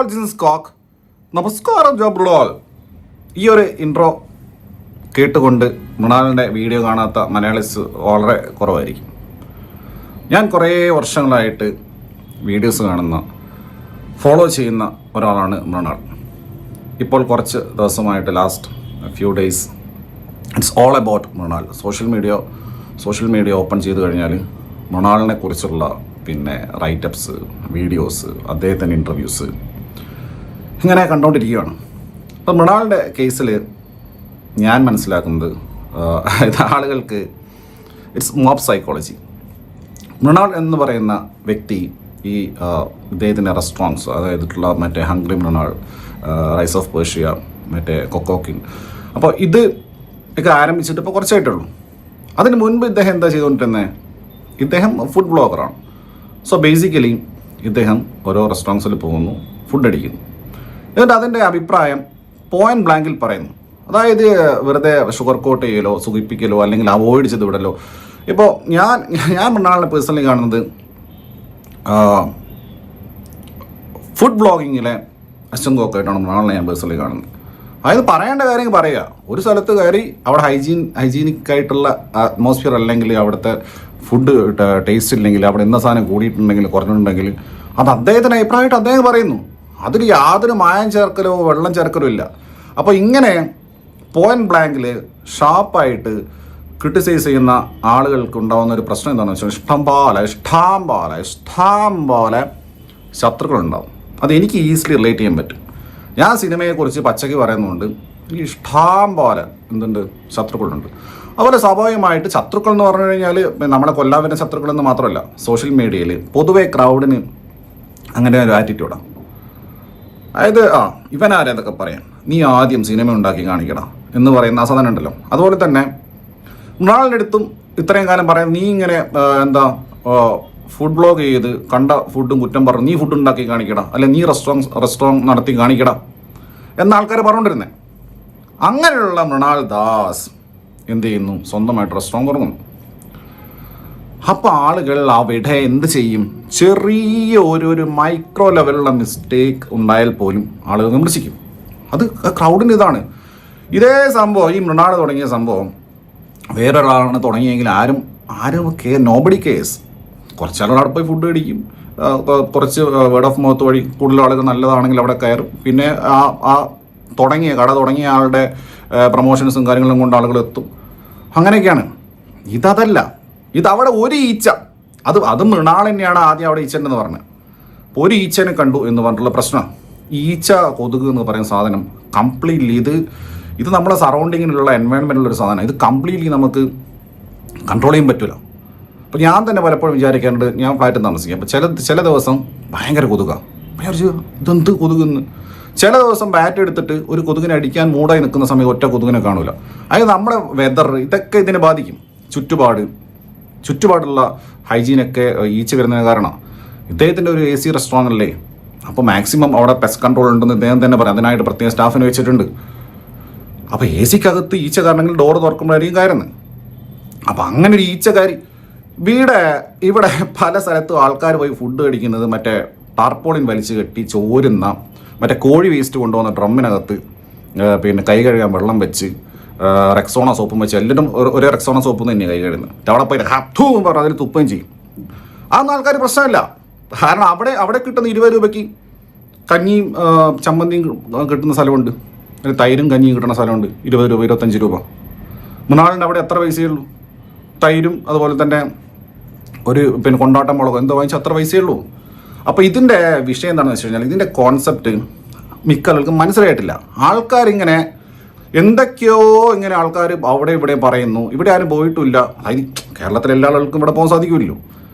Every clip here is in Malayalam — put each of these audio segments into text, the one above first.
All Jins coke. നമസ്കാരം ജബ്രോൾ. ഈ ഒരു ഇൻട്രോ കേട്ടുകൊണ്ട് മൃണാളിൻ്റെ വീഡിയോ കാണാത്ത മലയാളീസ് വളരെ കുറവായിരിക്കും. ഞാൻ കുറേ വർഷങ്ങളായിട്ട് വീഡിയോസ് കാണുന്ന ഫോളോ ചെയ്യുന്ന ഒരാളാണ് മൃണാൾ. ഇപ്പോൾ കുറച്ച് ദിവസമായിട്ട് last few days it's all about Mrinal. Social media open ചെയ്ത് കഴിഞ്ഞാൽ മൃണാളിനെ കുറിച്ചുള്ള പിന്നെ റൈറ്റപ്സ്, വീഡിയോസ്, അദ്ദേഹത്തിൻ്റെ ഇൻ്റർവ്യൂസ് ഇങ്ങനെ കണ്ടുകൊണ്ടിരിക്കുകയാണ്. അപ്പോൾ മൃണാളിൻ്റെ കേസിൽ ഞാൻ മനസ്സിലാക്കുന്നത് ഇത് ആളുകൾക്ക് ഇറ്റ്സ് മോബ് സൈക്കോളജി. മൃണാൾ എന്ന് പറയുന്ന വ്യക്തി ഈ ഇദ്ദേഹത്തിൻ്റെ റെസ്റ്റോറൻറ്റ്സ്, അതായതിട്ടുള്ള മറ്റേ Hungry Mrinal, Rise of Persia, മറ്റേ കൊക്കോ കിങ്, അപ്പോൾ ഇത് ഒക്കെ ആരംഭിച്ചിട്ട് ഇപ്പോൾ കുറച്ചായിട്ടുള്ളൂ. അതിന് മുൻപ് ഇദ്ദേഹം എന്താ ചെയ്തുകൊണ്ടിരുന്നത്? ഇദ്ദേഹം ഫുഡ് ബ്ലോഗറാണ്. സോ ബേസിക്കലി ഇദ്ദേഹം ഓരോ റെസ്റ്റോറൻറ്റ്സിൽ പോകുന്നു, ഫുഡ് അടിക്കുന്നു, എന്നിട്ട് അതിൻ്റെ അഭിപ്രായം പോയിന്റ് ബ്ലാങ്കിൽ പറയുന്നു. അതായത് വെറുതെ ഷുഗർ കോട്ട് ചെയ്യലോ, സുഖിപ്പിക്കലോ, അല്ലെങ്കിൽ അവോയ്ഡ് ചെയ്ത് വിടലോ. ഇപ്പോൾ ഞാൻ മൃണാളിനെ പേഴ്സണലി കാണുന്നത് ഫുഡ് ബ്ലോഗിങ്ങിലെ അശ്വങ്കോക്കായിട്ടാണ് മൃണാളിനെ ഞാൻ പേഴ്സണലി കാണുന്നത്. അതായത് പറയേണ്ട കാര്യം പറയുക. ഒരു സ്ഥലത്ത് കയറി അവിടെ ഹൈജീനിക് ആയിട്ടുള്ള അറ്റ്മോസ്ഫിയർ അല്ലെങ്കിൽ അവിടുത്തെ ഫുഡ് ടേസ്റ്റ് ഇല്ലെങ്കിൽ, അവിടെ എന്ന സാധനം കൂടിയിട്ടുണ്ടെങ്കിൽ, കുറഞ്ഞിട്ടുണ്ടെങ്കിൽ, അത് അദ്ദേഹത്തിൻ്റെ അഭിപ്രായമായിട്ട് അദ്ദേഹം പറയുന്നു. അതിൽ യാതൊരു മായം ചേർക്കലോ വെള്ളം ചേർക്കലോ ഇല്ല. അപ്പോൾ ഇങ്ങനെ പോയിന്റ് ബ്ലാങ്കിൽ ഷാർപ്പായിട്ട് ക്രിട്ടിസൈസ് ചെയ്യുന്ന ആളുകൾക്ക് ഉണ്ടാകുന്ന ഒരു പ്രശ്നം എന്താണെന്ന് വെച്ചാൽ ഇഷ്ടം പോലെ ശത്രുക്കളുണ്ടാവും. അത് എനിക്ക് ഈസിലി റിലേറ്റ് ചെയ്യാൻ പറ്റും. ഞാൻ സിനിമയെക്കുറിച്ച് പച്ചയ്ക്ക് പറയുന്നുണ്ട്, എനിക്ക് ഇഷ്ടം പോലെ എന്തുണ്ട് ശത്രുക്കളുണ്ട്. അതുപോലെ സ്വാഭാവികമായിട്ട് ശത്രുക്കൾ എന്ന് പറഞ്ഞു കഴിഞ്ഞാൽ നമ്മളെ കൊല്ലാവിൻ്റെ ശത്രുക്കളെന്ന് മാത്രമല്ല, സോഷ്യൽ മീഡിയയിൽ പൊതുവേ ക്രൗഡിന് അങ്ങനെ ഒരു ആറ്റിറ്റ്യൂഡാണ്. അതായത് ഇവനാരെന്നൊക്കെ പറയാം, നീ ആദ്യം സിനിമ ഉണ്ടാക്കി കാണിക്കണം എന്ന് പറയുന്ന സാധനം ഉണ്ടല്ലോ. അതുപോലെ തന്നെ മൃണാളിൻ്റെ അടുത്തും ഇത്രയും കാലം പറയാം, നീ ഇങ്ങനെ ഫുഡ് ബ്ലോഗ് ചെയ്ത് കണ്ട ഫുഡും കുറ്റം പറഞ്ഞു, നീ ഫുഡ് ഉണ്ടാക്കി കാണിക്കണം, അല്ലെ നീ റെസ്റ്റോറൻറ്റ് നടത്തി കാണിക്കണം എന്ന ആൾക്കാർ പറഞ്ഞുകൊണ്ടിരുന്നത്. അങ്ങനെയുള്ള മൃണാൾ ദാസ് എന്ത് ചെയ്യുന്നു? സ്വന്തമായിട്ട് റെസ്റ്റോറൻറ്റ് തുടങ്ങുന്നു. അപ്പോൾ ആളുകൾ അവിടെ എന്ത് ചെയ്യും? ചെറിയ ഒരു മൈക്രോ ലെവലുള്ള മിസ്റ്റേക്ക് ഉണ്ടായാൽ പോലും ആളുകൾ വിമർശിക്കും. അത് ക്രൗഡിൻ്റെ ഇതാണ്. ഇതേ സംഭവം, ഈ മൃണാൾ തുടങ്ങിയ സംഭവം വേറൊരാളാണ് തുടങ്ങിയെങ്കിൽ ആരും നോബഡി കേസ്. കുറച്ചാളുകൾ അവിടെ പോയി ഫുഡ് കഴിക്കും, കുറച്ച് വേർഡ് ഓഫ് മൗത്ത് വഴി കൂടുതൽ ആളുകൾ നല്ലതാണെങ്കിൽ അവിടെ കയറും. പിന്നെ കട തുടങ്ങിയ ആളുടെ പ്രൊമോഷൻസും കാര്യങ്ങളും കൊണ്ട് ആളുകൾ എത്തും. അങ്ങനെയൊക്കെയാണ്. ഇതല്ല. ഇതവിടെ ഒരു ഈച്ച, അത് മൃണാൾ തന്നെയാണ് ആദ്യം അവിടെ ഈച്ചണ്ടെന്ന് പറഞ്ഞത്. അപ്പോൾ ഒരു ഈച്ചനെ കണ്ടു എന്ന് പറഞ്ഞിട്ടുള്ള പ്രശ്നമാണ്. ഈച്ച, കൊതുക് എന്ന് പറയുന്ന സാധനം കംപ്ലീറ്റ്ലി ഇത് നമ്മളെ സറൗണ്ടിങ്ങിലുള്ള എൻവയോൺമെൻറ്റിലുള്ള ഒരു സാധനം. ഇത് കംപ്ലീറ്റ്ലി നമുക്ക് കൺട്രോൾ ചെയ്യാൻ പറ്റില്ല. അപ്പോൾ ഞാൻ തന്നെ പലപ്പോഴും വിചാരിക്കാറുണ്ട്, ഞാൻ ഫ്ലാറ്റിൽ താമസിക്കാം, അപ്പോൾ ചില ദിവസം ഭയങ്കര കൊതുകാണ്. ഇതെന്ത് കൊതുകെന്ന്. ചില ദിവസം ബാറ്റ് എടുത്തിട്ട് ഒരു കൊതുകിനെ അടിക്കാൻ മൂടായി നിൽക്കുന്ന സമയത്ത് ഒറ്റ കൊതുകിനെ കാണൂല. അതായത് നമ്മുടെ വെതർ ഇതൊക്കെ ഇതിനെ ബാധിക്കും. ചുറ്റുപാടുള്ള ഹൈജീനൊക്കെ ഈച്ച വരുന്നതിന് കാരണം. ഇദ്ദേഹത്തിൻ്റെ ഒരു AC റെസ്റ്റോറൻ്റ് അല്ലേ, അപ്പോൾ മാക്സിമം അവിടെ പെസ്റ്റ് കൺട്രോൾ ഉണ്ടെന്ന് ഇദ്ദേഹം തന്നെ പറയാം. അതിനായിട്ട് പ്രത്യേക സ്റ്റാഫിനെ വെച്ചിട്ടുണ്ട്. അപ്പോൾ AC-ക്കകത്ത് ഈച്ച കാരണമെങ്കിൽ ഡോറ് തുറക്കുമ്പോഴായിരിക്കും കയറുന്നത്. അപ്പോൾ അങ്ങനെ ഒരു ഈച്ചക്കാരി ഇവിടെ പല സ്ഥലത്തും ആൾക്കാർ പോയി ഫുഡ് കഴിക്കുന്നത് മറ്റേ ടാർപോളിൻ വലിച്ചു കെട്ടി ചോരുന്ന മറ്റേ കോഴി വേസ്റ്റ് കൊണ്ടുവന്ന ഡ്രമ്മിനകത്ത് പിന്നെ കൈ കഴുകാൻ വെള്ളം വെച്ച് റെക്സോണ സോപ്പും വെച്ച് എല്ലാവരും ഒരേ റെക്സോണ സോപ്പ് തന്നെയാണ് കൈ കഴുകുന്നത്. അവിടെ പോയി ഹൂം പറഞ്ഞ് അതിൽ തുപ്പുകയും ചെയ്യും. അതൊന്നും ആൾക്കാർ പ്രശ്നമില്ല. കാരണം അവിടെ കിട്ടുന്ന 20 രൂപയ്ക്ക് കഞ്ഞിയും ചമ്മന്തിയും കിട്ടുന്ന സ്ഥലമുണ്ട്, തൈരും കഞ്ഞിയും കിട്ടുന്ന സ്ഥലമുണ്ട്. 20 രൂപ, 25 രൂപ. മൃണാളിൻ്റെ അവിടെ എത്ര പൈസയുള്ളൂ? തൈരും അതുപോലെ തന്നെ പിന്നെ കൊണ്ടാട്ടം മുളകോ എന്തോ വാങ്ങിച്ചാൽ അത്ര പൈസയുള്ളൂ. അപ്പോൾ ഇതിൻ്റെ വിഷയം എന്താണെന്ന് വെച്ച് കഴിഞ്ഞാൽ, ഇതിൻ്റെ കോൺസെപ്റ്റ് മിക്ക ആൾക്കും മനസ്സിലായിട്ടില്ല. ആൾക്കാരിങ്ങനെ എന്തൊക്കെയോ ഇങ്ങനെ ആൾക്കാർ അവിടെ ഇവിടെ പറയുന്നു. ഇവിടെ ആരും പോയിട്ടില്ല. അതായത് കേരളത്തിലെ എല്ലാ ആളുകൾക്കും ഇവിടെ പോകാൻ സാധിക്കുമല്ലോ.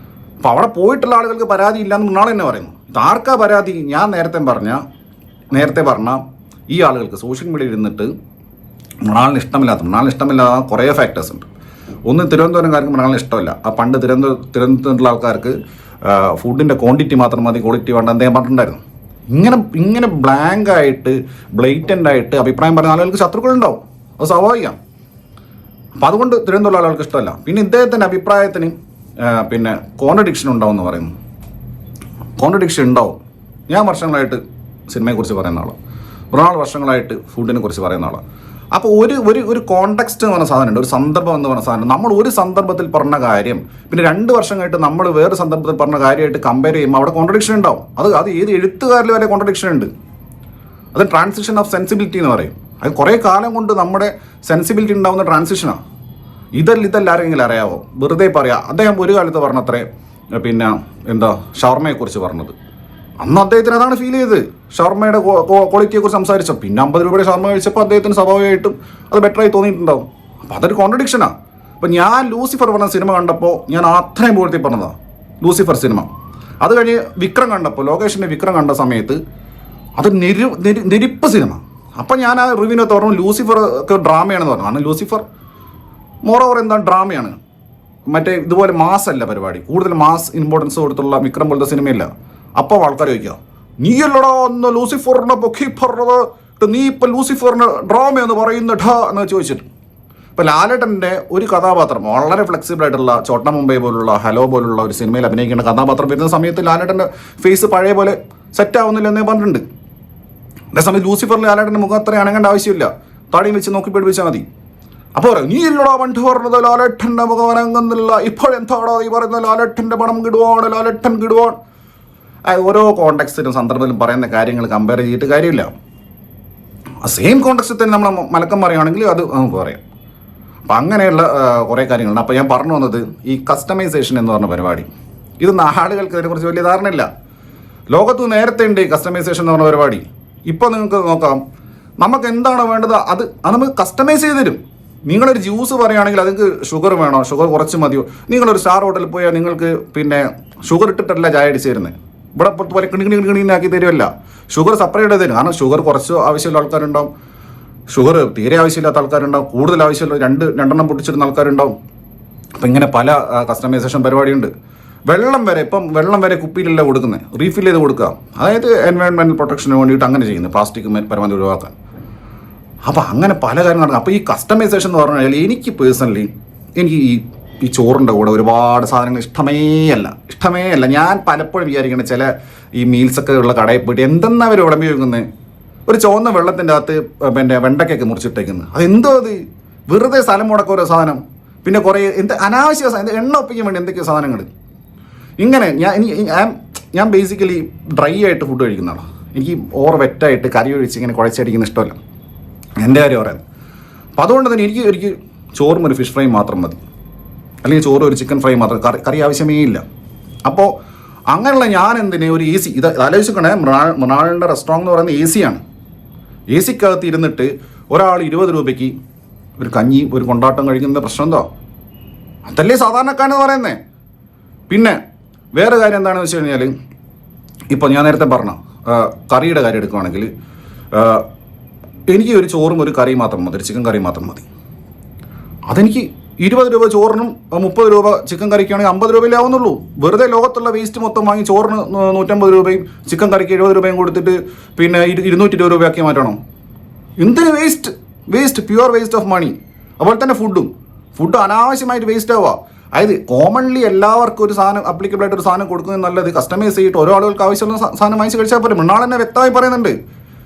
അപ്പോൾ അവിടെ പോയിട്ടുള്ള ആളുകൾക്ക് പരാതി ഇല്ലയെന്ന് മൃണാൾ തന്നെ പറയുന്നു. ഇതാർക്കാ പരാതി? ഞാൻ നേരത്തെ പറഞ്ഞ ഈ ആളുകൾക്ക് സോഷ്യൽ മീഡിയയിൽ ഇരുന്നിട്ട് മൃണാളിന് ഇഷ്ടമില്ലാത്ത കുറേ ഫാക്ടേഴ്സ് ഉണ്ട്. ഒന്ന്, തിരുവനന്തപുരംകാർക്ക് മൃണാളിന് ഇഷ്ടമല്ല. പണ്ട് തിരുവനന്തപുരത്തുള്ള ആൾക്കാർക്ക് ഫുഡിൻ്റെ ക്വാണ്ടിറ്റി മാത്രം മതി, ക്വാളിറ്റി വേണ്ട അദ്ദേഹം പറഞ്ഞിട്ടുണ്ടായിരുന്നു. ഇങ്ങനെ ബ്ലാങ്കായിട്ട് ബ്ലേറ്റൻ്റായിട്ട് അഭിപ്രായം പറയുന്ന ആളുകൾക്ക് ശത്രുക്കളുണ്ടാവും. അത് സ്വാഭാവികമാണ്. അപ്പോൾ അതുകൊണ്ട് തിരുവനന്തപുരം ആളുകൾക്ക് ഇഷ്ടമല്ല. പിന്നെ ഇദ്ദേഹത്തിൻ്റെ അഭിപ്രായത്തിന് പിന്നെ കോൺട്രഡിക്ഷൻ ഉണ്ടാവും എന്ന് പറയുന്നു. കോൺട്രഡിക്ഷൻ ഉണ്ടാവും. ഞാൻ വർഷങ്ങളായിട്ട് സിനിമയെക്കുറിച്ച് പറയുന്ന ആളാണ്, ഒരുപാട് വർഷങ്ങളായിട്ട് ഫുഡിനെ കുറിച്ച് പറയുന്ന ആളാണ്. അപ്പോൾ ഒരു കോണ്ടെക്സ്റ്റ് എന്ന് പറഞ്ഞ സാധനമുണ്ട്, ഒരു സന്ദർഭം എന്ന് പറഞ്ഞ സാധനം. നമ്മൾ ഒരു സന്ദർഭത്തിൽ പറഞ്ഞ കാര്യം പിന്നെ 2 വർഷം കഴിഞ്ഞിട്ട് നമ്മൾ വേറെ സന്ദർഭത്തിൽ പറഞ്ഞ കാര്യമായിട്ട് കമ്പയർ ചെയ്യുമ്പോൾ അവിടെ കോൺട്രഡിക്ഷൻ ഉണ്ടാവും. അത് ഏത് എഴുത്തുകാരിൽ വരെ കോൺട്രഡിക്ഷൻ ഉണ്ട്. അത് ട്രാൻസിഷൻ ഓഫ് സെൻസിബിലിറ്റി എന്ന് പറയും. അത് കുറേ കാലം കൊണ്ട് നമ്മുടെ സെൻസിബിലിറ്റി ഉണ്ടാവുന്ന ട്രാൻസിഷനാണ്. ഇതല്ല ആരെങ്കിലും അറിയാവോ? വെറുതെ പറയാം. അദ്ദേഹം ഒരു കാലത്ത് പറഞ്ഞത്രേ പിന്നെ ഷവർമയെക്കുറിച്ച് പറഞ്ഞത്. അന്ന് അദ്ദേഹത്തിന് അതാണ് ഫീൽ ചെയ്തത്, ഷവർമയുടെ ക്വാളിറ്റിയെക്കുറിച്ച് സംസാരിച്ചോ. പിന്നെ 50 രൂപയുടെ ഷവർമ കഴിച്ചപ്പോൾ അദ്ദേഹത്തിന് സ്വാഭാവികമായിട്ടും അത് ബെറ്ററായി തോന്നിയിട്ടുണ്ടാവും. അപ്പോൾ അതൊരു കോൺട്രഡിക്ഷനാണ്. അപ്പോൾ ഞാൻ ലൂസിഫർ പറഞ്ഞ സിനിമ കണ്ടപ്പോൾ ഞാൻ അത്രയും പൂഴ്ത്തി പറഞ്ഞതാണ് ലൂസിഫർ സിനിമ. അത് കഴിഞ്ഞ് വിക്രം കണ്ടപ്പോൾ, ലോകേഷിൻ്റെ വിക്രം കണ്ട സമയത്ത് അത് നെരിപ്പ് സിനിമ. അപ്പം ഞാൻ ആ റിവ്യൂവിനകത്ത് പറഞ്ഞു ലൂസിഫർ ഒക്കെ ഡ്രാമയാണെന്ന് പറഞ്ഞു. കാരണം ലൂസിഫർ മോറോവർ എന്താണ് ഡ്രാമയാണ്, മറ്റേ ഇതുപോലെ മാസ് അല്ല പരിപാടി, കൂടുതൽ മാസ് ഇമ്പോർട്ടൻസ് കൊടുത്തുള്ള വിക്രം പോലത്തെ സിനിമയില്ല. അപ്പോൾ ആൾക്കാർ ചോദിക്കുക, നീയല്ലടാ ഒന്ന് ലൂസിഫറിനെ പൊക്കി പറഞ്ഞത്, നീ ഇപ്പം ലൂസിഫറിന് ഡ്രാമയെന്ന് പറയുന്ന എന്ന് ചോദിച്ചിട്ട്. ഇപ്പോൾ ലാലേട്ടൻ്റെ ഒരു കഥാപാത്രം വളരെ ഫ്ലെക്സിബിൾ ആയിട്ടുള്ള ചോട്ടാ മുംബൈ പോലുള്ള ഹലോ പോലുള്ള ഒരു സിനിമയിൽ അഭിനയിക്കേണ്ട കഥാപാത്രം വരുന്ന സമയത്ത് ലാലേട്ടൻ്റെ ഫേസ് പഴയ പോലെ സെറ്റ് ആവുന്നില്ല എന്നേ പറഞ്ഞിട്ടുണ്ട്. അതേസമയം ലൂസിഫറിൽ ലാലേട്ടൻ്റെ മുഖം അത്ര അണങ്ങേണ്ട ആവശ്യമില്ല, താടിയും വെച്ച് നോക്കി പേടിപ്പിച്ചാൽ മതി. അപ്പോൾ പറയും നീ ഇല്ലടാ പണ്ട് പറഞ്ഞത് ലാലേട്ടൻ്റെ മുഖം അനങ്ങുന്നില്ല, ഇപ്പോഴെന്താടാ ഈ പറയുന്നത് ലാലേട്ടൻ്റെ പണം കിടുവാണ്, ലാലേട്ടൻ കിടുവാണ്. ഓരോ കോണ്ടെക്സ്റ്റിലും സന്ദർഭത്തിലും പറയുന്ന കാര്യങ്ങൾ കമ്പയർ ചെയ്തിട്ട് കാര്യമില്ല. സെയിം കോണ്ടെക്സ്റ്റിൽ തന്നെ നമ്മൾ മലക്കം പറയുകയാണെങ്കിൽ അത് നമുക്ക് പറയാം. അപ്പം അങ്ങനെയുള്ള കുറേ കാര്യങ്ങളുണ്ട്. അപ്പോൾ ഞാൻ പറഞ്ഞു വന്നത് ഈ കസ്റ്റമൈസേഷൻ എന്ന് പറഞ്ഞ പരിപാടി, ഇത് ആളുകൾക്ക് ഇതിനെക്കുറിച്ച് വലിയ ധാരണയില്ല. ലോകത്ത് നേരത്തെ ഉണ്ട് ഈ കസ്റ്റമൈസേഷൻ എന്ന് പറഞ്ഞ പരിപാടി. ഇപ്പോൾ നിങ്ങൾക്ക് നോക്കാം, നമുക്ക് എന്താണ് വേണ്ടത് അത് നമുക്ക് കസ്റ്റമൈസ് ചെയ്ത് തരും. നിങ്ങളൊരു ജ്യൂസ് പറയുകയാണെങ്കിൽ അതിന് ഷുഗർ വേണോ, ഷുഗർ കുറച്ച് മതിയോ? നിങ്ങളൊരു സ്റ്റാർ ഹോട്ടലിൽ പോയാൽ നിങ്ങൾക്ക് പിന്നെ ഷുഗർ ഇട്ടിട്ടല്ല ചായ അടിച്ച് തരുന്നത്. ഇവിടെ പുറത്ത് പോലെ കിണിക്കിണിക്കിണിയാക്കി തരുമല്ല, ഷുഗർ സെപ്പറേറ്റ് തരും. കാരണം ഷുഗർ കുറച്ച് ആവശ്യമുള്ള ആൾക്കാരുണ്ടാവും, ഷുഗർ തീരെ ആവശ്യമില്ലാത്ത ആൾക്കാരുണ്ടാവും, കൂടുതൽ ആവശ്യമുള്ള രണ്ടെണ്ണം പൊട്ടിച്ചിരുന്ന ആൾക്കാരുണ്ടാവും. അപ്പം ഇങ്ങനെ പല കസ്റ്റമൈസേഷൻ പരിപാടിയുണ്ട്. വെള്ളം വരെ കുപ്പിയിലല്ല കൊടുക്കുന്നത്, റീഫിൽ ചെയ്ത് കൊടുക്കുക. അതായത് എൻവയോൺമെൻറ്റൽ പ്രൊട്ടക്ഷന് വേണ്ടിയിട്ട് അങ്ങനെ ചെയ്യുന്നത്, പ്ലാസ്റ്റിക് പരമാവധി ഒഴിവാക്കാൻ. അപ്പോൾ അങ്ങനെ പല കാര്യങ്ങൾ നടക്കും. അപ്പോൾ ഈ കസ്റ്റമൈസേഷൻ എന്ന് പറഞ്ഞാൽ എനിക്ക് പേഴ്സണലി എനിക്ക് ഈ ചോറിൻ്റെ കൂടെ ഒരുപാട് സാധനങ്ങൾ ഇഷ്ടമേ അല്ല. ഞാൻ പലപ്പോഴും വിചാരിക്കുന്നത് ചില ഈ മീൽസൊക്കെ ഉള്ള കടയിൽ പോയിട്ട് എന്തെന്നാ അവർ ഉടമ്പി വെക്കുന്നത്, ഒരു ചുവന്ന വെള്ളത്തിൻ്റെ അകത്ത് പിന്നെ വെണ്ടയ്ക്കൊക്കെ മുറിച്ചിട്ടേക്കുന്നത്. അതെന്തോ അത് വെറുതെ സ്ഥലം മുടക്കം ഓരോ സാധനം. പിന്നെ കുറേ അനാവശ്യ എണ്ണ ഒപ്പിക്കാൻ വേണ്ടി എന്തൊക്കെയോ സാധനങ്ങൾ. ഇങ്ങനെ ഞാൻ ബേസിക്കലി ഡ്രൈ ആയിട്ട് ഫുഡ് കഴിക്കുന്നതാണ്. എനിക്ക് ഓവർ വെറ്റായിട്ട് കറി ഒഴിച്ച് ഇങ്ങനെ കുഴച്ചടിക്കുന്ന ഇഷ്ടമല്ല, എൻ്റെ കാര്യം പറയുന്നത്. അപ്പോൾ അതുകൊണ്ട് തന്നെ എനിക്ക് ചോറും ഒരു ഫിഷ് ഫ്രൈ മാത്രം മതി, അല്ലെങ്കിൽ ചോറും ഒരു ചിക്കൻ ഫ്രൈ മാത്രം, കറി ആവശ്യമേ ഇല്ല. അപ്പോൾ അങ്ങനെയുള്ള ഞാൻ എന്തിന് ഒരു AC, ഇത് ആലോചിക്കണേ, മൃണാളിൻ്റെ റെസ്റ്റോറൻറ്റ് എന്ന് പറയുന്നത് AC ആണ്. AC-ക്കകത്ത് ഇരുന്നിട്ട് ഒരാൾ 20 രൂപയ്ക്ക് ഒരു കഞ്ഞി ഒരു കൊണ്ടാട്ടം കഴിക്കുന്ന പ്രശ്നം എന്തോ? അതല്ലേ സാധാരണക്കാരെന്ന് പറയുന്നത്. പിന്നെ വേറെ കാര്യം എന്താണെന്ന് വെച്ച് കഴിഞ്ഞാൽ, ഇപ്പോൾ ഞാൻ നേരത്തെ പറഞ്ഞ കറിയുടെ കാര്യം എടുക്കുകയാണെങ്കിൽ എനിക്ക് ഒരു ചോറും ഒരു കറിയും മാത്രം മതി, ഒരു ചിക്കൻ കറി മാത്രം മതി. അതെനിക്ക് 20 രൂപ ചോറിനും 30 രൂപ ചിക്കൻ കറിക്കാണെങ്കിൽ 50 രൂപയിലേ ആവുന്നുള്ളൂ. വെറുതെ ലോകത്തുള്ള വേസ്റ്റ് മൊത്തം വാങ്ങി ചോറിന് 150 രൂപയും ചിക്കൻ കറിക്ക് 70 രൂപയും കൊടുത്തിട്ട് പിന്നെ 220 രൂപയാക്കി മാറ്റണം. എന്തിന് waste pure waste of money. അതുപോലെ തന്നെ ഫുഡ് അനാവശ്യമായിട്ട് വേസ്റ്റ് ആവുക. അതായത് കോമൺലി എല്ലാവർക്കും ഒരു സാധനം അപ്ലിക്കബിൾ ആയിട്ട് ഒരു സാധനം കൊടുക്കുന്നത് നല്ലത്. കസ്റ്റമൈസ് ചെയ്തിട്ട് ഓരോ ആളുകൾക്ക് ആവശ്യമുള്ള സാധനം വാങ്ങിച്ച് കഴിച്ചാൽ പോലും. മൃണാളെന്നെ വ്യക്തമായി പറയുന്നുണ്ട്,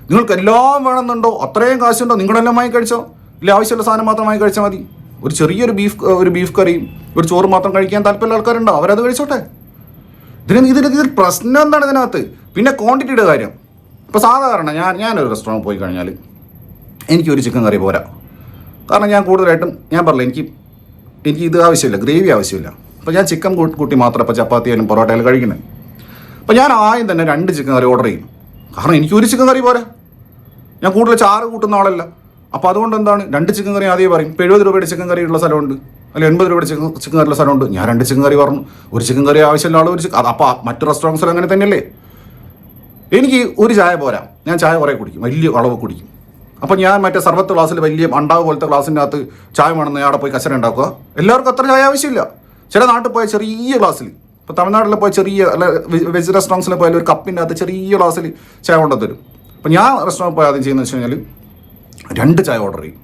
നിങ്ങൾക്ക് എല്ലാം വേണമെന്നുണ്ടോ, അത്രയും കാശുണ്ടോ, നിങ്ങളെല്ലാം വാങ്ങി കഴിച്ചോ, ഇല്ല ആവശ്യമുള്ള സാധനം മാത്രം വാങ്ങി കഴിച്ചാൽ മതി. ഒരു ചെറിയൊരു ബീഫ് കറിയും ഒരു ചോറ് മാത്രം കഴിക്കാൻ താല്പര്യമുള്ള ആൾക്കാരുണ്ടോ, അവരത് കഴിച്ചോട്ടെ. ഇതിൽ പ്രശ്നം എന്താണ് ഇതിനകത്ത്? പിന്നെ ക്വാണ്ടിറ്റിയുടെ കാര്യം. ഇപ്പോൾ സാധാരണ ഞാനൊരു റെസ്റ്റോറൻറ്റ് പോയി കഴിഞ്ഞാൽ എനിക്കൊരു ചിക്കൻ കറി പോരാ. കാരണം ഞാൻ കൂടുതലായിട്ടും ഞാൻ പറഞ്ഞില്ല, എനിക്ക് ഇത് ആവശ്യമില്ല, ഗ്രേവി ആവശ്യമില്ല. അപ്പോൾ ഞാൻ ചിക്കൻ കൂട്ടി മാത്രം ഇപ്പോൾ ചപ്പാത്തിയായാലും പൊറോട്ടയായാലും കഴിക്കുന്നത്. അപ്പോൾ ഞാൻ ആദ്യം തന്നെ 2 ചിക്കൻ കറി ഓർഡർ ചെയ്യും. കാരണം എനിക്കൊരു ചിക്കൻ കറി പോരാ, ഞാൻ കൂടുതൽ ചാറ് കൂട്ടുന്ന ആളല്ല. അപ്പോൾ അതുകൊണ്ട് എന്താണ്, 2 ചിക്കൻ കറി ആദ്യം പറയും. ഇപ്പോൾ 70 രൂപയുടെ ചിക്കൻ കറി ഉള്ള സ്ഥലമുണ്ട്, അല്ലെങ്കിൽ 80 രൂപയുടെ ചിക്കൻ കറി ഉള്ള സ്ഥലമുണ്ട്. ഞാൻ 2 ചിക്കൻ കറി പറഞ്ഞു, ഒരു ചിക്കൻ കറി ആവശ്യമുള്ള ആൾ ഒരു ചിക്കൻ. അപ്പോൾ മറ്റു റെസ്റ്റോറൻറ്റ്സിൽ അങ്ങനെ തന്നെയല്ലേ. എനിക്ക് ഒരു ചായ പോരാ, ഞാൻ ചായ കുറേ കുടിക്കും, വലിയ അളവ് കുടിക്കും. അപ്പോൾ ഞാൻ മറ്റേ സർവത്ത് ഗ്ലാസ്സിൽ വലിയ അണ്ടാവ് പോലത്തെ ഗ്ലാസിൻ്റെ അകത്ത് ചായ വേണമെന്ന് അവിടെ പോയി കച്ചറ ഉണ്ടാക്കുക. എല്ലാവർക്കും അത്ര ചായ ആവശ്യമില്ല. ചില നാട്ടിൽ പോയ ചെറിയ ഗ്ലാസ്സിൽ, ഇപ്പോൾ തമിഴ്നാട്ടിൽ പോയ ചെറിയ അല്ല വെജ് റെസ്റ്റോറൻറ്റ്സിൽ പോയാലും ഒരു കപ്പിൻ്റെ അകത്ത് ചെറിയ ഗ്ലാസ്സിൽ ചായ കൊണ്ടുതരും. അപ്പോൾ ഞാൻ റെസ്റ്റോറൻറ്റ് പോയി ആദ്യം ചെയ്യുന്നത് വെച്ച് കഴിഞ്ഞാൽ 2 ചായ ഓർഡർ ചെയ്യും.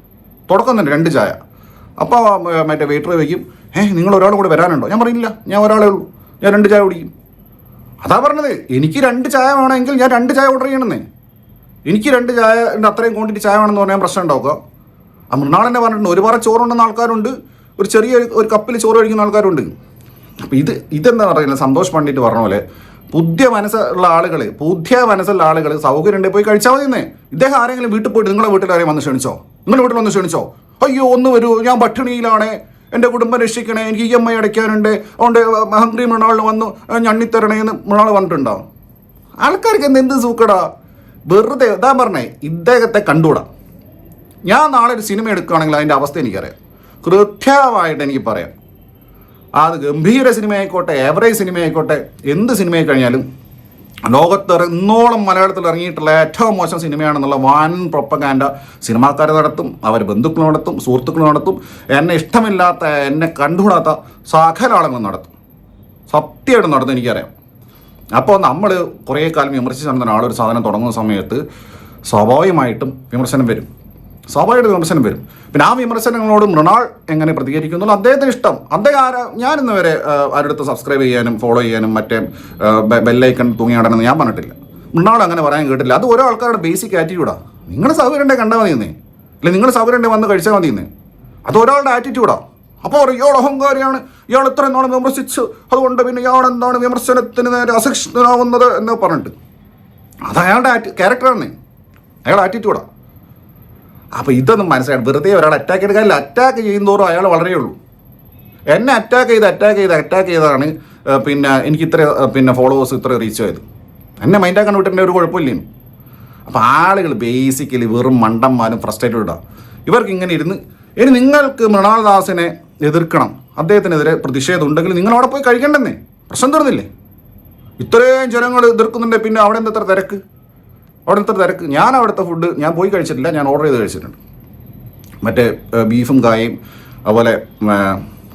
തുടക്കം തന്നെ 2 ചായ. അപ്പോൾ മറ്റേ വെയിറ്റർ ചോദിക്കും, നിങ്ങൾ ഒരാൾ കൂടെ വരാനുണ്ടോ? ഞാൻ പറയില്ല, ഞാൻ ഒരാളേ ഉള്ളൂ, ഞാൻ 2 ചായ കുടിക്കും. അതാ പറഞ്ഞത്, എനിക്ക് 2 ചായ വേണമെങ്കിൽ ഞാൻ 2 ചായ ഓർഡർ ചെയ്യണമെന്നേ. എനിക്ക് 2 ചായൻ്റെ അത്രയും ക്വാണ്ടിറ്റി ചായ വേണമെന്ന് പറഞ്ഞാൽ പ്രശ്നം ഉണ്ടാവുക. ആ മൃണാൾ തന്നെ പറഞ്ഞിട്ടുണ്ട്, ഒരുപാട് ചോറുണ്ടെന്ന ആൾക്കാരുണ്ട്, ഒരു ചെറിയ ഒരു കപ്പിൽ ചോറ് കഴിക്കുന്ന ആൾക്കാരുണ്ട്. അപ്പോൾ ഇതെന്താ പറയുന്നത്, സന്തോഷ് പണ്ഡിറ്റ് പറഞ്ഞ പോലെ പുതിയ മനസ്സുള്ള ആളുകൾ സൗകര്യം ഉണ്ടെങ്കിൽ പോയി കഴിച്ചാൽ മതി എന്നേ. ഇദ്ദേഹം ആരെങ്കിലും വീട്ടിൽ പോയിട്ട് നിങ്ങളുടെ വീട്ടിൽ ആരെയും വന്ന് ക്ഷണിച്ചോ? നിങ്ങളുടെ വീട്ടിൽ വന്ന് ക്ഷണിച്ചോ? അയ്യോ ഒന്ന് വരൂ, ഞാൻ പട്ടിണിയിലാണ്, എൻ്റെ കുടുംബം രക്ഷിക്കണേ, എനിക്ക് EMI അടയ്ക്കാനുണ്ട്, അതുകൊണ്ട് ഹംഗ്രി മൃണാളിന് വന്നു ഞണ്ണിത്തരണേന്ന് മൃണാൾ പറഞ്ഞിട്ടുണ്ടോ? ആൾക്കാർക്ക് എന്ത് സൂക്കടാ, വെറുതെ. ഇതാ പറഞ്ഞേ, ഇദ്ദേഹത്തെ കണ്ടുകൂടാ. ഞാൻ നാളെ ഒരു സിനിമ എടുക്കുകയാണെങ്കിൽ അതിൻ്റെ അവസ്ഥ എനിക്കറിയാം, കൃത്യമായിട്ട് എനിക്ക് പറയാം. അത് ഗംഭീര സിനിമ ആയിക്കോട്ടെ, ഏവറേജ് സിനിമ ആയിക്കോട്ടെ, എന്ത് സിനിമയായി കഴിഞ്ഞാലും ലോകത്ത് ഇന്നോളം മലയാളത്തിൽ ഇറങ്ങിയിട്ടുള്ള ഏറ്റവും മോശം സിനിമയാണെന്നുള്ള വൻ പ്രൊപ്പഗാൻഡ സിനിമാക്കാർ നടത്തും, അവർ ബന്ധുക്കൾ നടത്തും, സുഹൃത്തുക്കൾ നടത്തും, എന്നെ ഇഷ്ടമില്ലാത്ത, എന്നെ കണ്ടുകൂടാത്ത സകല ആളുകളും നടത്തും. സത്യമായിട്ട് നടത്തും, എനിക്കറിയാം. അപ്പോൾ നമ്മൾ കുറേ കാലം വിമർശിച്ച് നടന്ന ആളൊരു സാധനം തുടങ്ങുന്ന സമയത്ത് സ്വാഭാവികമായിട്ടും വിമർശനം വരും. പിന്നെ ആ വിമർശനങ്ങളോട് മൃണാൾ എങ്ങനെ പ്രതികരിക്കുന്നുള്ളൂ അദ്ദേഹത്തിന് ഇഷ്ടം. അദ്ദേഹം ഞാനിന്ന് വരെ ആരുടെ സബ്സ്ക്രൈബ് ചെയ്യാനും ഫോളോ ചെയ്യാനും മറ്റേ ബെല്ലൈക്കൺ തൂങ്ങിയാടണമെന്ന് ഞാൻ പറഞ്ഞിട്ടില്ല. മൃണാൾ അങ്ങനെ പറയാൻ കേട്ടില്ല. അത് ഓരോ ആൾക്കാരുടെ ബേസിക് ആറ്റിറ്റ്യൂഡാണ്. നിങ്ങൾ സൗകര്യം ഉണ്ടെങ്കിൽ കണ്ടാൽ മതിയെന്നേ, അല്ലെങ്കിൽ നിങ്ങൾ സൗകര്യം ഉണ്ടെങ്കിൽ വന്ന് കഴിച്ചാൽ മതിയെന്നേ. അത് ഒരാളുടെ ആറ്റിറ്റ്യൂഡാണ്. അപ്പോൾ ഇയാൾ അഹങ്കാരിയാണ്, ഇയാൾ ഇത്രയും നാളും വിമർശിച്ചു, അതുകൊണ്ട് പിന്നെ ഇയാൾ എന്താണ് വിമർശനത്തിന് നേരെ അസഹിഷ്ണുനാവുന്നത് എന്ന് പറഞ്ഞിട്ട്, അത് അയാളുടെ ക്യാരക്ടറാണ്, അയാളുടെ ആറ്റിറ്റ്യൂഡാണ്. അപ്പോൾ ഇതൊന്നും മനസ്സിലായി വെറുതെ ഒരാൾ അറ്റാക്ക് എടുക്കാനില്ല. അറ്റാക്ക് ചെയ്യുന്നതോറും അയാൾ വളരെയുള്ളൂ. എന്നെ അറ്റാക്ക് ചെയ്താണ് പിന്നെ എനിക്ക് ഇത്ര ഫോളോവേഴ്സ് ഇത്ര റീച്ച് ആയത്. എന്നെ മൈൻഡാക്കാൻ വിട്ടിൻ്റെ ഒരു കുഴപ്പമില്ലേ. അപ്പോൾ ആളുകൾ ബേസിക്കലി വെറും മണ്ടന്മാരും ഫ്രസ്ട്രേറ്റഡ് ഇടാം. ഇവർക്ക് ഇങ്ങനെ ഇരുന്ന് ഇനി നിങ്ങൾക്ക് മൃണാൾ ദാസിനെ എതിർക്കണം, അദ്ദേഹത്തിനെതിരെ പ്രതിഷേധം ഉണ്ടെങ്കിൽ നിങ്ങൾ അവിടെ പോയി കഴിക്കണ്ടെന്നേ, പ്രശ്നം തീർന്നില്ലേ? ഇത്രയും ജനങ്ങൾ എതിർക്കുന്നുണ്ട്, പിന്നെ അവിടെ എത്ര തിരക്ക്? ഞാൻ അവിടുത്തെ ഫുഡ് ഞാൻ പോയി കഴിച്ചിട്ടില്ല, ഞാൻ ഓർഡർ ചെയ്ത് കഴിച്ചിട്ടുണ്ട്. മറ്റേ ബീഫും കായയും അതുപോലെ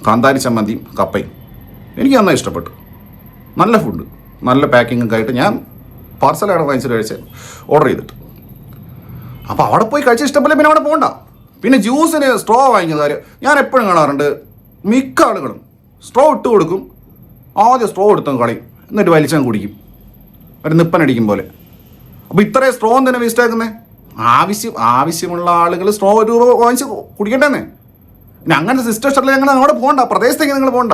കാന്താരി ചമ്മന്തിയും കപ്പയും എനിക്ക് നന്നായി ഇഷ്ടപ്പെട്ടു. നല്ല ഫുഡ്, നല്ല പാക്കിങ്ങൊക്കെ ആയിട്ട് ഞാൻ പാർസലാണ് വാങ്ങിച്ചിട്ട് കഴിച്ചത്, ഓർഡർ ചെയ്തിട്ട്. അപ്പോൾ അവിടെ പോയി കഴിച്ച ഇഷ്ടപ്പെടില്ല, പിന്നെ അവിടെ പോകണ്ട. പിന്നെ ജ്യൂസിന് സ്ട്രോ വാങ്ങിക്കുന്ന കാര്യം ഞാൻ എപ്പോഴും കാണാറുണ്ട്. മിക്ക ആളുകളും സ്ട്രോ ഇട്ട് കൊടുക്കും, ആദ്യം സ്ട്രോ എടുത്തും കളയും, എന്നിട്ട് വലിച്ചാൽ കുടിക്കും, ഒരു നിപ്പനടിക്കും പോലെ. അപ്പോൾ ഇത്രയും സ്ട്രോ തന്നെ വേസ്റ്റ് ആക്കുന്നേ? ആവശ്യമുള്ള ആളുകൾ സ്ട്രോ രൂപ വാങ്ങിച്ച് കുടിക്കണ്ടേന്നേ. പിന്നെ അങ്ങനത്തെ സിസ്റ്റം ഇഷ്ടമല്ല, ഞങ്ങൾ അങ്ങോട്ട് പോകണ്ട, പ്രദേശത്തേക്ക് നിങ്ങൾ പോകണ്ട.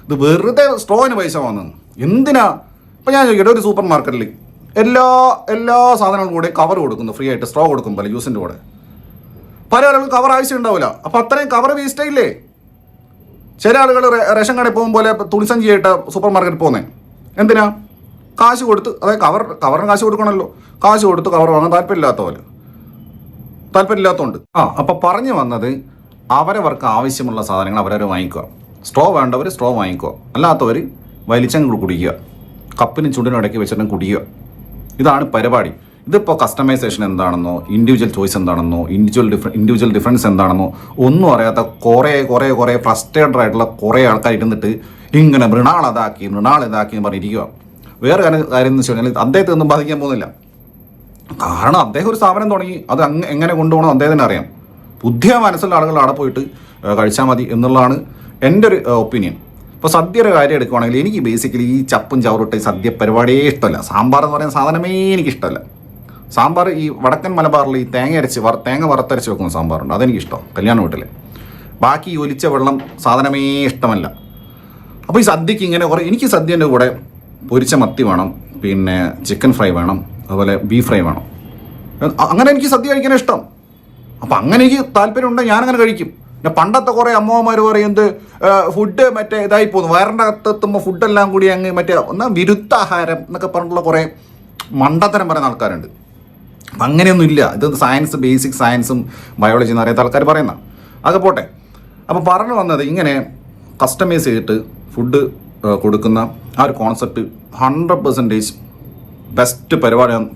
ഇത് വെറുതെ സ്ട്രോവിന് പൈസ വാങ്ങുന്നു എന്തിനാ? ഇപ്പം ഞാൻ ചോദിക്കട്ടെ, ഒരു സൂപ്പർ മാർക്കറ്റിൽ എല്ലാ സാധനങ്ങളും കൂടെ കവർ കൊടുക്കുന്നു, ഫ്രീ ആയിട്ട് സ്ട്രോ കൊടുക്കും പോലെ ജ്യൂസിൻ്റെ കൂടെ. പല ആളുകൾക്ക് കവർ ആവശ്യം ഉണ്ടാവില്ല, അപ്പോൾ അത്രയും കവർ വേസ്റ്റ് ആയില്ലേ? ചില ആളുകൾ റേഷൻ കടയിൽ പോകും പോലെ തുണിസഞ്ചിയായിട്ട് സൂപ്പർ മാർക്കറ്റിൽ പോകുന്നേ എന്തിനാ? കാശ് കൊടുത്ത്, അതായത് കവറിന് കാശ് കൊടുക്കണമല്ലോ, കാശ് കൊടുത്ത് കവർ വാങ്ങാൻ താല്പര്യമില്ലാത്തതുകൊണ്ട്. അപ്പോൾ പറഞ്ഞു വന്നത്, അവരവർക്ക് ആവശ്യമുള്ള സാധനങ്ങൾ അവരവർ വാങ്ങിക്കുക. സ്ട്രോ വേണ്ടവർ സ്ട്രോ വാങ്ങിക്കുക, അല്ലാത്തവർ വലിച്ചങ്ങ് കുടിക്കുക, കപ്പിനും ചുണ്ടിനും ഇടയ്ക്ക് വെച്ചിട്ടും കുടിക്കുക. ഇതാണ് പരിപാടി. ഇതിപ്പോൾ കസ്റ്റമൈസേഷൻ എന്താണെന്നോ, ഇൻഡിവിജ്വൽ ചോയ്സ് എന്താണെന്നോ, ഇൻഡിവിജ്വൽ ഡിഫറൻസ് എന്താണെന്നോ ഒന്നും അറിയാത്ത കുറേ ഫ്രസ്ട്രേറ്റഡ് ആയിട്ടുള്ള കുറേ ആൾക്കാർ ഇരുന്നിട്ട് ഇങ്ങനെ മൃണാൾ ഇതാക്കി എന്ന് പറഞ്ഞിരിക്കുക. വേറെ കാര്യം എന്ന് വെച്ച് കഴിഞ്ഞാൽ അദ്ദേഹത്തെ ഒന്നും ബാധിക്കാൻ പോകുന്നില്ല. കാരണം അദ്ദേഹം ഒരു സ്ഥാപനം തുടങ്ങി, അത് എങ്ങനെ കൊണ്ടുപോകണം അദ്ദേഹത്തിന് അറിയാം. ബുദ്ധിയ മനസ്സുള്ള ആളുകൾ അവിടെ പോയിട്ട് കഴിച്ചാൽ മതി എന്നുള്ളതാണ് എൻ്റെ ഒരു ഒപ്പീനിയൻ. ഇപ്പോൾ സദ്യയുടെ കാര്യം എടുക്കുവാണെങ്കിൽ എനിക്ക് ബേസിക്കലി ഈ ചപ്പും ചവറുട്ട ഈ സദ്യ പരിപാടിയേ ഇഷ്ടമല്ല. സാമ്പാർ എന്ന് പറയുന്ന സാധനമേ എനിക്കിഷ്ടമല്ല. സാമ്പാർ ഈ വടക്കൻ മലബാറിൽ ഈ തേങ്ങ വറുത്തരച്ച് വെക്കുന്ന സാമ്പാറുണ്ട്, അതെനിക്കിഷ്ടം കല്യാണ വീട്ടിൽ. ബാക്കി ഈ ഒലിച്ച വെള്ളം സാധനമേ ഇഷ്ടമല്ല. അപ്പോൾ ഈ സദ്യക്ക് ഇങ്ങനെ എനിക്ക് സദ്യൻ്റെ കൂടെ പൊരിച്ച മത്തി വേണം, പിന്നെ ചിക്കൻ ഫ്രൈ വേണം, അതുപോലെ ബീഫ് ഫ്രൈ വേണം. അങ്ങനെ എനിക്ക് സദ്യ കഴിക്കാൻ ഇഷ്ടം. അപ്പം അങ്ങനെ എനിക്ക് താല്പര്യമുണ്ടെങ്കിൽ ഞാനങ്ങനെ കഴിക്കും. പിന്നെ പണ്ടത്തെ കുറേ അമ്മമാർ പറയുന്നത് ഫുഡ് മറ്റേ ഇതായി പോകുന്നു, വയറിൻ്റെ അകത്തെത്തുമ്പോൾ ഫുഡെല്ലാം കൂടി അങ്ങ് മറ്റേ വിരുദ്ധാഹാരം എന്നൊക്കെ പറഞ്ഞിട്ടുള്ള കുറേ മണ്ടത്തരം പറയുന്ന ആൾക്കാരുണ്ട്. അപ്പം അങ്ങനെയൊന്നും ഇല്ല. ഇത് സയൻസ്, ബേസിക് സയൻസും ബയോളജി എന്ന് അറിയാത്ത ആൾക്കാർ പറയുന്ന അതൊക്കെ പോട്ടെ. അപ്പോൾ പറഞ്ഞു വന്നത്, ഇങ്ങനെ കസ്റ്റമൈസ് ചെയ്തിട്ട് ഫുഡ് കൊടുക്കുന്ന ആ ഒരു കോൺസെപ്റ്റ് 100% ബെസ്റ്റ്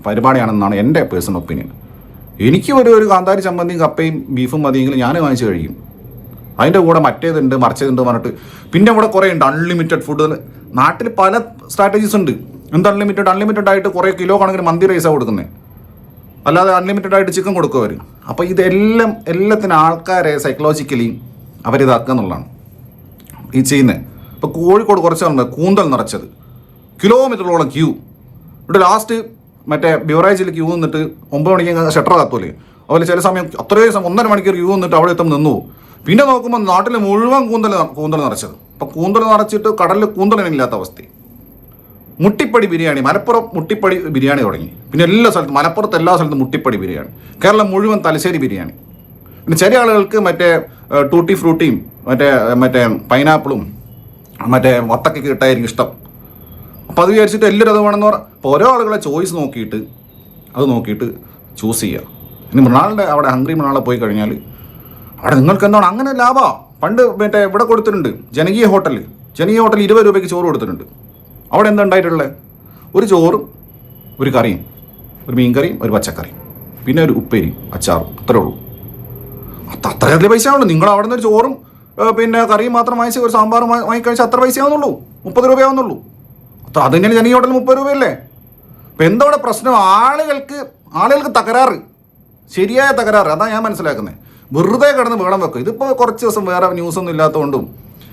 പരിപാടിയാണെന്നാണ് എൻ്റെ പേഴ്സണൽ ഒപ്പീനിയൻ. എനിക്ക് ഒരു കാന്താരി ചമ്മന്തിയും കപ്പയും ബീഫും മതിയെങ്കിലും ഞാൻ വാങ്ങിച്ച് കഴിക്കും. അതിൻ്റെ കൂടെ മറ്റേതുണ്ട് മറിച്ചതുണ്ട് പറഞ്ഞിട്ട് പിന്നെ ഇവിടെ കുറേ ഉണ്ട് അൺലിമിറ്റഡ് ഫുഡ്. നാട്ടിൽ പല സ്ട്രാറ്റജീസ് ഉണ്ട്. എന്ത് അൺലിമിറ്റഡ് ആയിട്ട് കുറേ കിലോ കണക്കിന് മന്തി റൈസാണ് കൊടുക്കുന്നത്, അല്ലാതെ അൺലിമിറ്റഡ് ആയിട്ട് ചിക്കൻ കൊടുക്കും അവർ. അപ്പോൾ എല്ലാത്തിനും ആൾക്കാരെ സൈക്കോളജിക്കലി അവരിതാക്കുക എന്നുള്ളതാണ് ഈ ചെയ്യുന്നത്. ഇപ്പോൾ കോഴിക്കോട് കുറച്ച് കൂന്തൽ നിറച്ചത്, കിലോമീറ്ററോളം ക്യൂ. ഇവിടെ ലാസ്റ്റ് മറ്റേ ബിവറേജിൽ ക്യൂ നിന്നിട്ട് 9 മണിക്ക് ഷട്ടർ കത്തൂലേ, അതുപോലെ ചില സമയം അത്രയും 1.5 മണിക്കൂർ ക്യൂ നിന്നിട്ട് അവിടെ എത്തുമ്പോൾ നിന്നു. പിന്നെ നോക്കുമ്പോൾ നാട്ടിൽ മുഴുവൻ കൂന്തൽ നിറച്ചത്. അപ്പോൾ കൂന്തൽ നിറച്ചിട്ട് കടലിൽ കൂന്തലിനില്ലാത്ത അവസ്ഥ. മുട്ടിപ്പടി ബിരിയാണി, മലപ്പുറം മുട്ടിപ്പടി ബിരിയാണി തുടങ്ങി. പിന്നെ എല്ലാ സ്ഥലത്തും, മലപ്പുറത്ത് എല്ലാ സ്ഥലത്തും മുട്ടിപ്പടി ബിരിയാണി. കേരളം മുഴുവൻ തലശ്ശേരി ബിരിയാണി. പിന്നെ ചില ആളുകൾക്ക് മറ്റേ ടൂട്ടി ഫ്രൂട്ടിയും മറ്റേ പൈനാപ്പിളും മറ്റേ വത്തക്കൊക്കെ ഇട്ടായിരിക്കും ഇഷ്ടം. അപ്പോൾ അത് വിചാരിച്ചിട്ട് എല്ലാവരും അത് വേണമെന്ന് പറഞ്ഞാൽ അപ്പോൾ ഓരോ ആളുകളെ ചോയ്സ് നോക്കിയിട്ട് ചൂസ് ചെയ്യുക. ഇനി മൃണാളിൻ്റെ അവിടെ ഹംഗ്രി മൃണാളെ പോയി കഴിഞ്ഞാൽ അവിടെ നിങ്ങൾക്ക് എന്താണ് അങ്ങനെ ലാഭമാണ്. പണ്ട് മറ്റേ ഇവിടെ കൊടുത്തിട്ടുണ്ട്, ജനകീയ ഹോട്ടൽ 20 രൂപയ്ക്ക് ചോറ് കൊടുത്തിട്ടുണ്ട്. അവിടെ എന്താ ഉണ്ടായിട്ടുള്ളത്? ഒരു ചോറും ഒരു കറിയും, ഒരു മീൻകറിയും ഒരു പച്ചക്കറിയും, പിന്നെ ഒരു ഉപ്പേരി അച്ചാറും, അത്രേ ഉള്ളൂ. അത്രയധികം പൈസ ആവുള്ളൂ. നിങ്ങൾ അവിടെ നിന്ന് ഒരു ചോറും പിന്നെ കറിയും മാത്രം വാങ്ങിച്ച് ഒരു സാമ്പാറും വാങ്ങിക്കഴിച്ചാൽ അത്ര പൈസ ആവുന്നുള്ളൂ, 30 രൂപയാവുന്നുള്ളൂ. അത് തന്നെയാണ് ജനകീയ ഹോട്ടൽ 30 രൂപയല്ലേ. അപ്പം എന്താ ഇവിടെ പ്രശ്നം? ആളുകൾക്ക് തകരാറ്, ശരിയായ തകരാറ്. അതാണ് ഞാൻ മനസ്സിലാക്കുന്നത്. വെറുതെ കിടന്ന് വേണം വെക്കും. ഇതിപ്പോൾ കുറച്ച് ദിവസം വേറെ ന്യൂസൊന്നും ഇല്ലാത്തതുകൊണ്ടും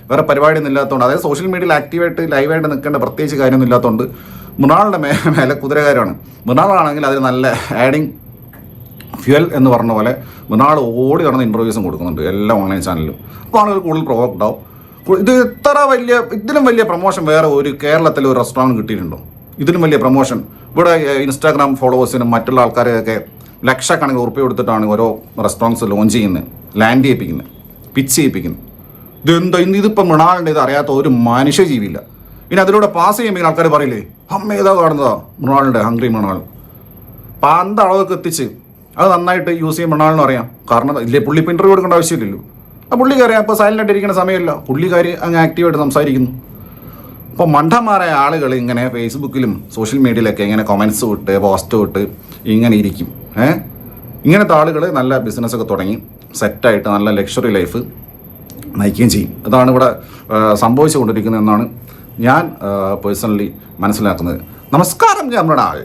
വേറെ പരിപാടിയൊന്നും ഇല്ലാത്തതുകൊണ്ട്, അതായത് സോഷ്യൽ മീഡിയയിൽ ആക്റ്റീവായിട്ട് ലൈവായിട്ട് നിൽക്കേണ്ട പ്രത്യേകിച്ച് കാര്യമൊന്നും ഇല്ലാത്തതുകൊണ്ട് മൃണാളിൻ്റെ മേലെ കുതിരകാരമാണ്. മൃണാളാണെങ്കിൽ അതിൽ നല്ല ആഡിങ് ഫ്യുവൽ എന്ന് പറഞ്ഞ പോലെ മൃണാൾ ഓടി നടന്ന് ഇൻ്റർവ്യൂസും കൊടുക്കുന്നുണ്ട് എല്ലാ ഓൺലൈൻ ചാനലിലും. അപ്പോൾ ആളുകൾ കൂടുതൽ പ്രൊവോക്ഡ് ആവും. ഇതിലും വലിയ പ്രൊമോഷൻ വേറെ ഒരു കേരളത്തിൽ ഒരു റെസ്റ്റോറൻറ്റ് കിട്ടിയിട്ടുണ്ടോ? ഇതിലും വലിയ പ്രൊമോഷൻ ഇവിടെ ഇൻസ്റ്റാഗ്രാം ഫോളോവേഴ്സിനും മറ്റുള്ള ആൾക്കാരെയൊക്കെ ലക്ഷക്കണക്കിന് ഉറുപ്പിക കൊടുത്തിട്ടാണ് ഓരോ റെസ്റ്റോറൻറ്റ്സ് ലോഞ്ച് ചെയ്യുന്നത്, ലാൻഡ് ചെയ്യിപ്പിക്കുന്നത്, പിച്ച് ചെയ്യിപ്പിക്കുന്നത്. ഇതിപ്പോൾ മൃണാളിൻ്റെ ഇത് അറിയാത്ത ഒരു മനുഷ്യജീവിയില്ല. ഇനി അതിലൂടെ പാസ് ചെയ്യുമ്പോൾ ആൾക്കാർ പറയില്ലേ, അമ്മ ഏതാ കാണുന്നതാ മൃണാളിൻ്റെ ഹംഗ്രി മൃണാൾ. അപ്പം അന്ത അളവൊക്കെ എത്തിച്ച് അത് നന്നായിട്ട് യൂസ് ചെയ്യും മൃണാളിനും അറിയാം. കാരണം ഇല്ലേ, പുള്ളി ഇപ്പോൾ ഇൻ്റർവ്യൂ കൊടുക്കേണ്ട ആവശ്യമില്ലല്ലോ. ആ പുള്ളിക്കാരി അപ്പോൾ സൈലൻ്റായിട്ട് ഇരിക്കുന്ന സമയമല്ല, പുള്ളിക്കാരി അങ്ങ് ആക്റ്റീവായിട്ട് സംസാരിക്കുന്നു. അപ്പോൾ മണ്ടന്മാരായ ആളുകൾ ഇങ്ങനെ ഫേസ്ബുക്കിലും സോഷ്യൽ മീഡിയയിലൊക്കെ ഇങ്ങനെ കമൻസ് വിട്ട് പോസ്റ്റ് വിട്ട് ഇങ്ങനെ ഇരിക്കും. ഇങ്ങനത്തെ ആളുകൾ നല്ല ബിസിനസ്സൊക്കെ തുടങ്ങി സെറ്റായിട്ട് നല്ല ലക്ഷറി ലൈഫ് നയിക്കുകയും ചെയ്യും. അതാണ് ഇവിടെ സംഭവിച്ചുകൊണ്ടിരിക്കുന്നതെന്നാണ് ഞാൻ പേഴ്സണലി മനസ്സിലാക്കുന്നത്. നമസ്കാരം, ഞാൻ മൃണാൾ.